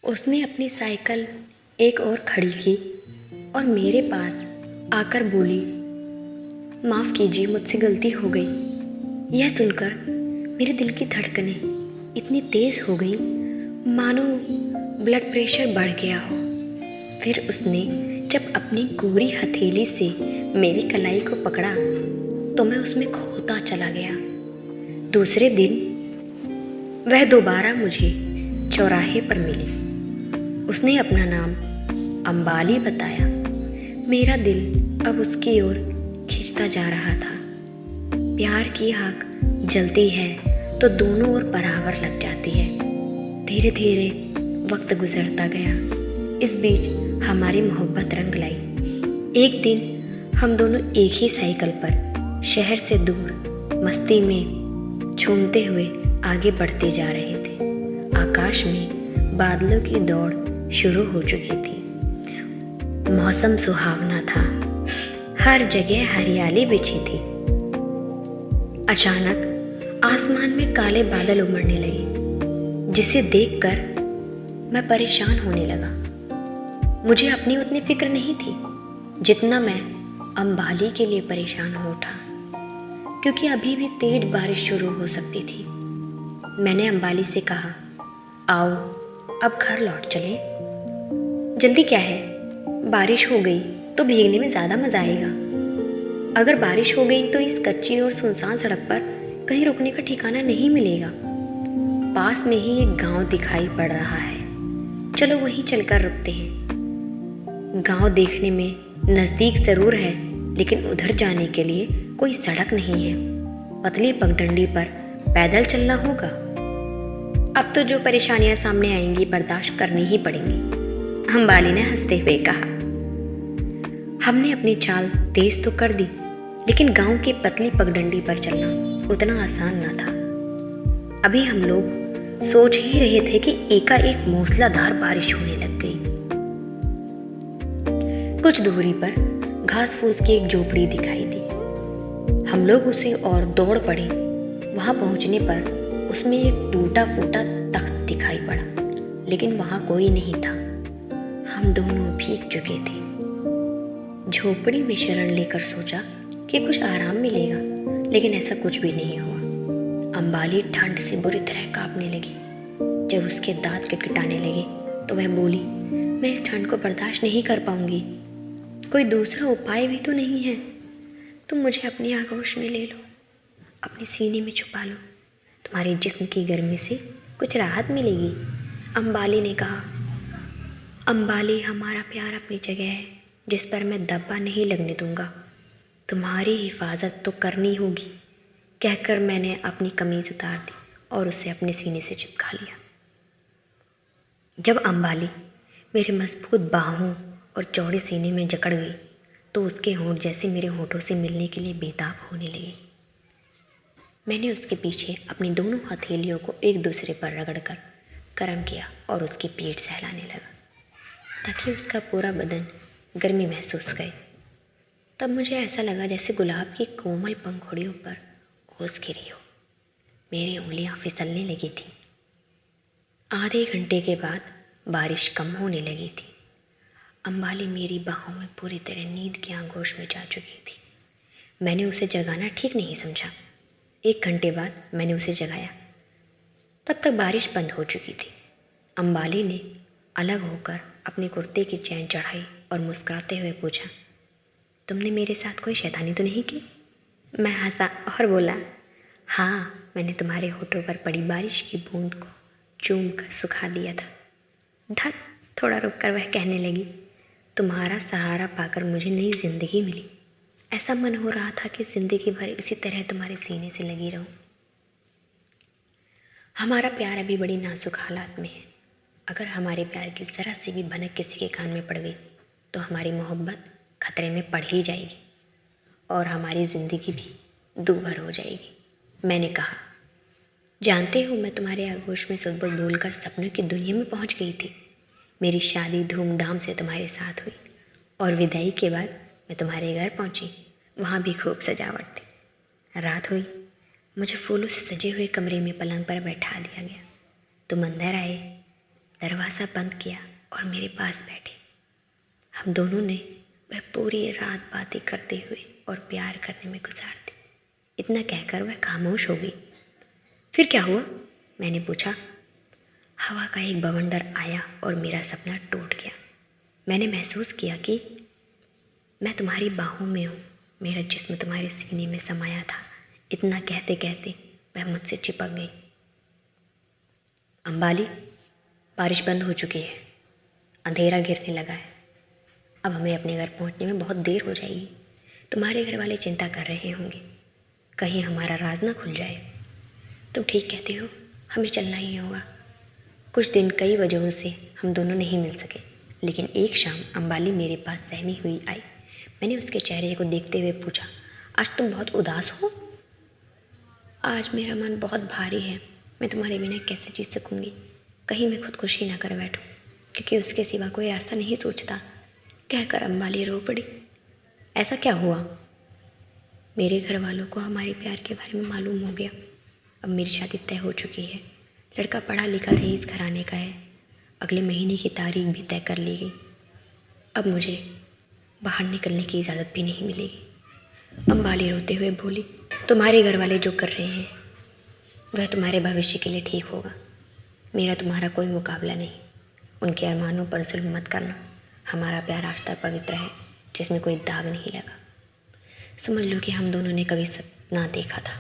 उसने अपनी साइकिल एक और खड़ी की और मेरे पास आकर बोली, माफ़ कीजिए, मुझसे गलती हो गई। यह सुनकर मेरे दिल की धड़कनें इतनी तेज़ हो गई मानो ब्लड प्रेशर बढ़ गया हो। फिर उसने जब अपनी गोरी हथेली से मेरी कलाई को पकड़ा तो मैं उसमें खोता चला गया। दूसरे दिन वह दोबारा मुझे चौराहे पर मिली। उसने अपना नाम अंबाली बताया। मेरा दिल अब उसकी ओर खींचता जा रहा था। प्यार की आग जलती है तो दोनों ओर बराबर लग जाती है। धीरे धीरे वक्त गुजरता गया। इस बीच हमारी मोहब्बत रंग लाई। एक दिन हम दोनों एक ही साइकिल पर शहर से दूर मस्ती में झूमते हुए आगे बढ़ते जा रहे थे। आकाश में बादलों की दौड़ शुरू हो चुकी थी। मौसम सुहावना था। हर जगह हरियाली बिछी थी। अचानक आसमान में काले बादल उमड़ने लगे, जिसे देखकर मैं परेशान होने लगा। मुझे अपनी उतनी फिक्र नहीं थी जितना मैं अंबाली के लिए परेशान हो उठा, क्योंकि अभी भी तेज बारिश शुरू हो सकती थी। मैंने अंबाली से कहा, आओ अब घर लौट चले। जल्दी क्या है, बारिश हो गई तो भीगने में ज़्यादा मज़ा आएगा। अगर बारिश हो गई तो इस कच्ची और सुनसान सड़क पर कहीं रुकने का ठिकाना नहीं मिलेगा। पास में ही एक गांव दिखाई पड़ रहा है, चलो वहीं चलकर रुकते हैं। गांव देखने में नज़दीक ज़रूर है, लेकिन उधर जाने के लिए कोई सड़क नहीं है। पतली पगडंडी पर पैदल चलना होगा। अब तो जो परेशानियां सामने आएंगी बर्दाश्त करनी ही पड़ेंगी, अंबाली ने हंसते हुए कहा। हमने अपनी चाल तेज तो कर दी, लेकिन गांव की पतली पगडंडी पर चलना उतना आसान न था। अभी हम लोग सोच ही रहे थे कि एकाएक मूसलाधार बारिश होने लग गई। कुछ दूरी पर घास फूस की एक झोपड़ी दिखाई दी। हम लोग उसे और दौड़ पड़े। वहां पहुंचने पर उसमें एक टूटा फूटा तख्त दिखाई पड़ा, लेकिन वहां कोई नहीं था। हम दोनों भीग चुके थे। झोपड़ी में शरण लेकर सोचा कि कुछ आराम मिलेगा, लेकिन ऐसा कुछ भी नहीं हुआ। अंबाली ठंड से बुरी तरह कांपने लगी। जब उसके दांत किटकिटाने लगे तो वह बोली, मैं इस ठंड को बर्दाश्त नहीं कर पाऊंगी। कोई दूसरा उपाय भी तो नहीं है। तुम मुझे अपनी आगोश में ले लो, अपने सीने में छुपा लो। तुम्हारे जिस्म की गर्मी से कुछ राहत मिलेगी। अंबाली ने कहा। अंबाली, हमारा प्यार अपनी जगह है, जिस पर मैं दब्बा नहीं लगने दूंगा। तुम्हारी हिफाजत तो करनी होगी, कहकर मैंने अपनी कमीज उतार दी और उसे अपने सीने से चिपका लिया। जब अंबाली मेरे मजबूत बाहों और चौड़े सीने में जकड़ गई तो उसके होंठ जैसे मेरे होठों से मिलने के लिए बेताब होने लगे। मैंने उसके पीछे अपनी दोनों हथेलियों को एक दूसरे पर रगड़कर गर्म किया और उसकी पीठ सहलाने लगा, ताकि उसका पूरा बदन गर्मी महसूस करे। तब मुझे ऐसा लगा जैसे गुलाब की कोमल पंखुड़ियों पर ओस गिरी हो। मेरी उंगलियां फिसलने लगी थी। आधे घंटे के बाद बारिश कम होने लगी थी। अंबाली मेरी बाहों में पूरी तरह नींद की आगोश में जा चुकी थी। मैंने उसे जगाना ठीक नहीं समझा। 1 घंटे बाद मैंने उसे जगाया। तब तक बारिश बंद हो चुकी थी। अंबाली ने अलग होकर अपने कुर्ते की चैन चढ़ाई और मुस्कुराते हुए पूछा, तुमने मेरे साथ कोई शैतानी तो नहीं की? मैं हंसा और बोला, हाँ, मैंने तुम्हारे होठों पर पड़ी बारिश की बूंद को चूम कर सुखा दिया था। धत, थोड़ा रुककर वह कहने लगी, तुम्हारा सहारा पाकर मुझे नई जिंदगी मिली। ऐसा मन हो रहा था कि जिंदगी भर इसी तरह तुम्हारे सीने से लगी रहूं। हमारा प्यार अभी बड़ी नाजुक हालात में है। अगर हमारे प्यार की ज़रा सी भी भनक किसी के कान में पड़ गई तो हमारी मोहब्बत खतरे में पड़ ही जाएगी और हमारी ज़िंदगी भी दूभर हो जाएगी। मैंने कहा, जानते हो, मैं तुम्हारे आगोश में सुध बुध भूलकर सपनों की दुनिया में पहुंच गई थी। मेरी शादी धूमधाम से तुम्हारे साथ हुई और विदाई के बाद मैं तुम्हारे घर पहुंची। वहाँ भी खूब सजावट थी। रात हुई, मुझे फूलों से सजे हुए कमरे में पलंग पर बैठा दिया गया। तुम अंदर आए। दरवाज़ा बंद किया और मेरे पास बैठे। हम दोनों ने वह पूरी रात बातें करते हुए और प्यार करने में गुजार दी। इतना कहकर वह खामोश हो गई। फिर क्या हुआ? मैंने पूछा। हवा का एक बवंडर आया और मेरा सपना टूट गया। मैंने महसूस किया कि मैं तुम्हारी बाहों में हूँ, मेरा जिस्म तुम्हारे सीने में समाया था। इतना कहते कहते वह मुझसे चिपक गई। अंबाली, बारिश बंद हो चुकी है, अंधेरा गिरने लगा है। अब हमें अपने घर पहुंचने में बहुत देर हो जाएगी। तुम्हारे घर वाले चिंता कर रहे होंगे, कहीं हमारा राज ना खुल जाए। तुम ठीक कहते हो, हमें चलना ही होगा। कुछ दिन कई वजहों से हम दोनों नहीं मिल सके, लेकिन एक शाम अंबाली मेरे पास सहमी हुई आई। मैंने उसके चेहरे को देखते हुए पूछा, आज तुम बहुत उदास हो? आज मेरा मन बहुत भारी है। मैं तुम्हारे बिना कैसे जी सकूँगी? कहीं मैं खुदकुशी ना कर बैठूं, क्योंकि उसके सिवा कोई रास्ता नहीं सोचता। कहकर अंबाली रो पड़ी। ऐसा क्या हुआ? मेरे घर वालों को हमारे प्यार के बारे में मालूम हो गया। अब मेरी शादी तय हो चुकी है। लड़का पढ़ा लिखा रईस घराने का है। अगले महीने की तारीख भी तय कर ली गई। अब मुझे बाहर निकलने की इजाज़त भी नहीं मिलेगी। अंबाली रोते हुए बोली, तुम्हारे घर वाले जो कर रहे हैं वह तुम्हारे भविष्य के लिए ठीक होगा। मेरा तुम्हारा कोई मुकाबला नहीं। उनके अरमानों पर जुल्म मत करना। हमारा प्यार आज तक पवित्र है, जिसमें कोई दाग नहीं लगा। समझ लो कि हम दोनों ने कभी सपना देखा था।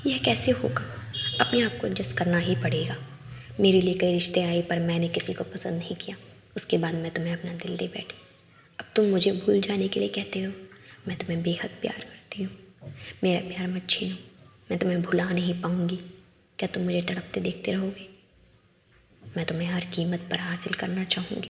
यह कैसे होगा? अपने आप को एडजस्ट करना ही पड़ेगा। मेरे लिए कई रिश्ते आए, पर मैंने किसी को पसंद नहीं किया। उसके बाद मैं तुम्हें अपना दिल दे बैठी। अब तुम मुझे भूल जाने के लिए कहते हो। मैं तुम्हें बेहद प्यार करती हूँ। मेरा प्यार मत छीनो। मैं तुम्हें भुला नहीं पाऊँगी। क्या तुम मुझे तड़पते देखते रहोगे? मैं तुम्हें हर कीमत पर हासिल करना चाहूँगी।